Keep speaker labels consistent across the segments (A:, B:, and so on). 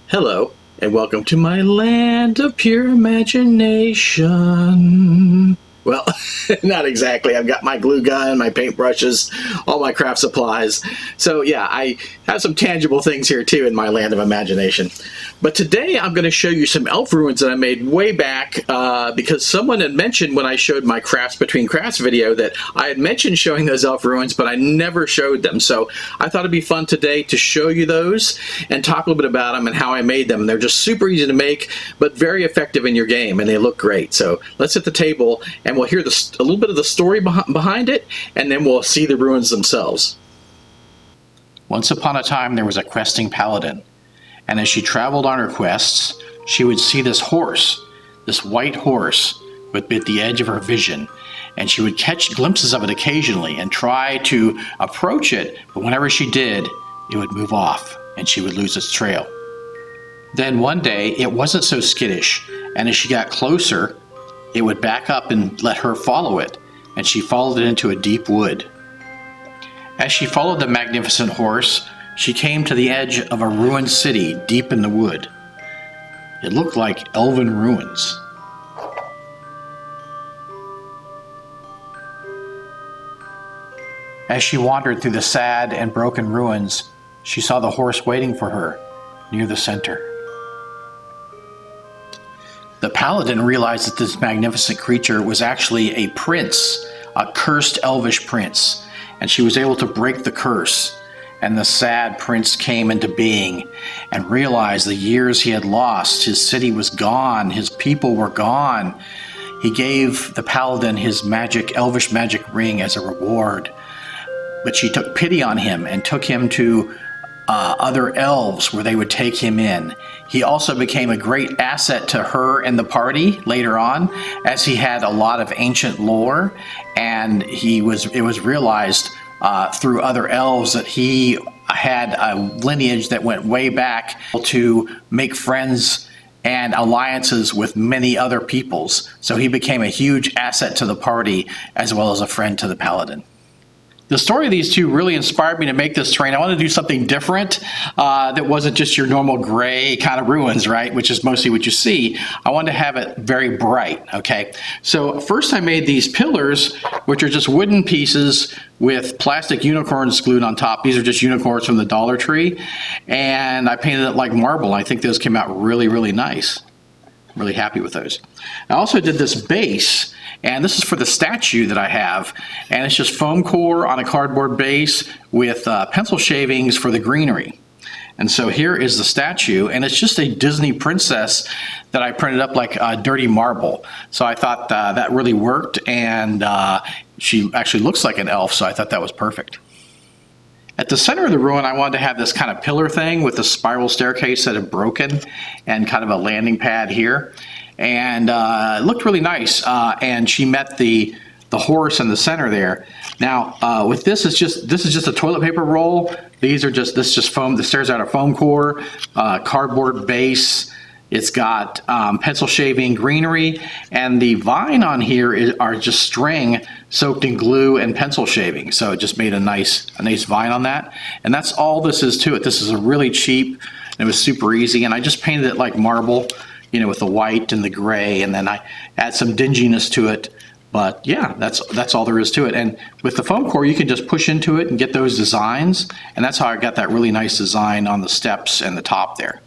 A: Hello, and welcome to my land of pure imagination. Well, not exactly. I've got my glue gun, my paintbrushes, all my craft supplies. So yeah, I have some tangible things here too in my land of imagination. But today I'm going to show you some elf ruins that I made way back because someone had mentioned when I showed my Crafts Between Crafts video that I had mentioned showing those elf ruins, but I never showed them. So I thought it'd be fun today to show you those and talk a little bit about them and how I made them. They're just super easy to make, but very effective in your game, and they look great. So let's hit the table and we'll hear a little bit of the story behind it, and then we'll see the ruins themselves.
B: Once upon a time there was a questing paladin, and as she traveled on her quests, she would see this horse, this white horse, would be at the edge of her vision, and she would catch glimpses of it occasionally and try to approach it, but whenever she did, it would move off and she would lose its trail. Then one day it wasn't so skittish, and as she got closer, it would back up and let her follow it, and she followed it into a deep wood. As she followed the magnificent horse, she came to the edge of a ruined city deep in the wood. It looked like elven ruins. As she wandered through the sad and broken ruins, she saw the horse waiting for her near the center. The paladin realized that this magnificent creature was actually a prince, a cursed elvish prince, and she was able to break the curse. And the sad prince came into being and realized the years he had lost. His city was gone, his people were gone. He gave the paladin his elvish magic ring as a reward. But she took pity on him and took him to other elves where they would take him in. He also became a great asset to her and the party later on, as he had a lot of ancient lore, and it was realized through other elves that he had a lineage that went way back to make friends and alliances with many other peoples. So he became a huge asset to the party as well as a friend to the paladin. The story of these two really inspired me to make this terrain. I wanted to do something different that wasn't just your normal gray kind of ruins, right? Which is mostly what you see. I wanted to have it very bright, okay? So first I made these pillars, which are just wooden pieces with plastic unicorns glued on top. These are just unicorns from the Dollar Tree. And I painted it like marble. I think those came out really, really nice. I'm really happy with those. I also did this base, and this is for the statue that I have, and it's just foam core on a cardboard base with pencil shavings for the greenery. And so here is the statue, and it's just a Disney princess that I printed up like dirty marble. So I thought that really worked, and she actually looks like an elf, so I thought that was perfect. At the center of the ruin, I wanted to have this kind of pillar thing with a spiral staircase that had broken and kind of a landing pad here. And it looked really nice, and she met the horse in the center there. Now with this is just a toilet paper roll. This is just foam. The stairs out of foam core, cardboard base. It's got pencil shaving greenery, and the vine on here are just string soaked in glue and pencil shaving. So it just made a nice vine on that, and that's all this is to it. This is a really cheap, and it was super easy, and I just painted it like marble, you know, with the white and the gray, and then I add some dinginess to it. But yeah, that's all there is to it. And with the foam core, you can just push into it and get those designs, and that's how I got that really nice design on the steps and the top there.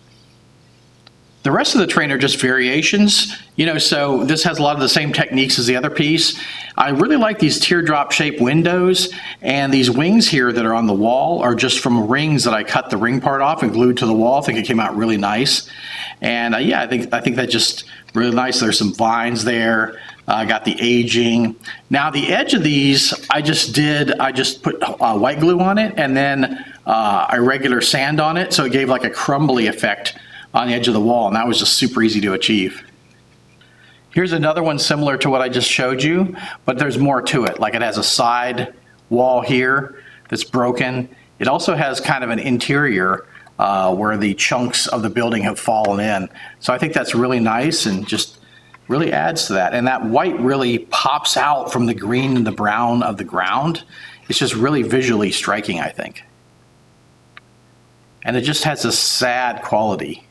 B: The rest of the terrain are just variations, you know, so this has a lot of the same techniques as the other piece. I really like these teardrop shaped windows, and these wings here that are on the wall are just from rings that I cut the ring part off and glued to the wall. I think it came out really nice. And yeah, I think that just really nice. There's some vines there. I got the aging. Now the edge of these, I just put white glue on it, and then a regular sand on it, so it gave like a crumbly effect on the edge of the wall, and that was just super easy to achieve. Here's another one similar to what I just showed you, but there's more to it. Like it has a side wall here that's broken. It also has kind of an interior where the chunks of the building have fallen in. So I think that's really nice and just really adds to that. And that white really pops out from the green and the brown of the ground. It's just really visually striking, I think. And it just has a sad quality.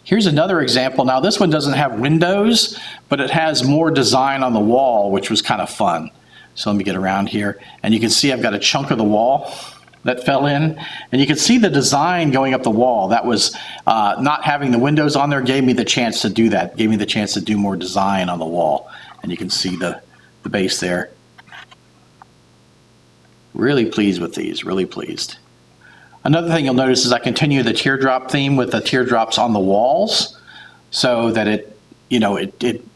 B: Here's another example. Now this one doesn't have windows, but it has more design on the wall, which was kind of fun. So let me get around here, and you can see I've got a chunk of the wall that fell in, and you can see the design going up the wall. That was not having the windows on there gave me the chance to do that, gave me the chance to do more design on the wall. And you can see the base there. Really pleased with these, really pleased. Another thing you'll notice is I continue the teardrop theme with the teardrops on the walls, so that it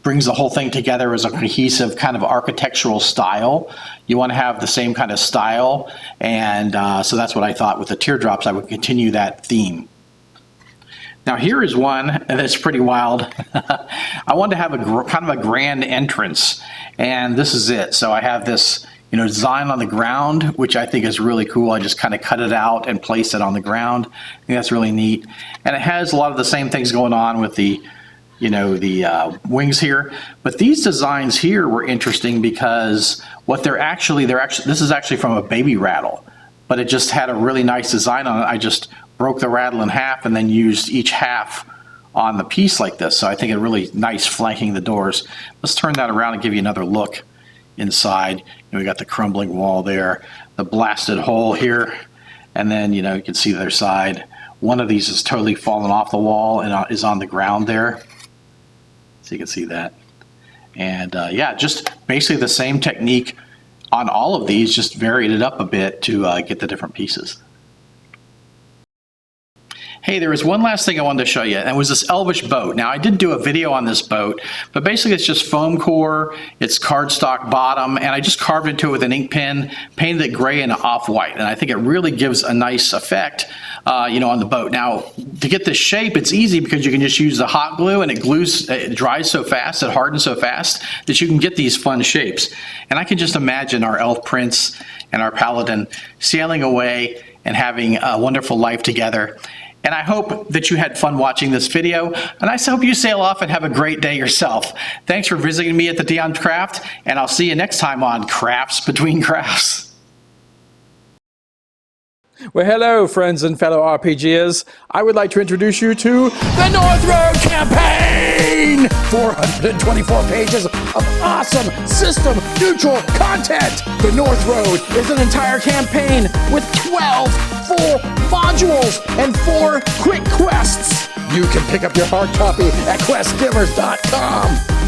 B: brings the whole thing together as a cohesive kind of architectural style. You want to have the same kind of style, and so that's what I thought with the teardrops. I would continue that theme. Now here is one that's pretty wild. I wanted to have kind of a grand entrance, and this is it. So I have this design on the ground, which I think is really cool. I just kind of cut it out and place it on the ground. I think that's really neat. And it has a lot of the same things going on with the wings here. But these designs here were interesting because what this is actually from a baby rattle, but it just had a really nice design on it. I just broke the rattle in half and then used each half on the piece like this. So I think it really nice flanking the doors. Let's turn that around and give you another look inside. We got the crumbling wall there, the blasted hole here, and then you can see the other side. One of these is totally fallen off the wall and is on the ground there, so you can see that. And yeah, just basically the same technique on all of these, just varied it up a bit to get the different pieces. Hey, there was one last thing I wanted to show you, and it was this Elvish boat. Now, I did do a video on this boat, but basically it's just foam core, it's cardstock bottom, and I just carved into it with an ink pen, painted it gray and off-white, and I think it really gives a nice effect, on the boat. Now, to get this shape, it's easy because you can just use the hot glue, and it dries so fast, it hardens so fast, that you can get these fun shapes. And I can just imagine our elf prince and our paladin sailing away and having a wonderful life together. And I hope that you had fun watching this video, and I hope you sail off and have a great day yourself. Thanks for visiting me at the Dion Craft, and I'll see you next time on Crafts Between Crafts.
C: Well, hello, friends and fellow RPGers. I would like to introduce you to the North Road Campaign! 424 pages of awesome system-neutral content! The North Road is an entire campaign with 12 full modules and 4 quick quests. You can pick up your hard copy at questgivers.com.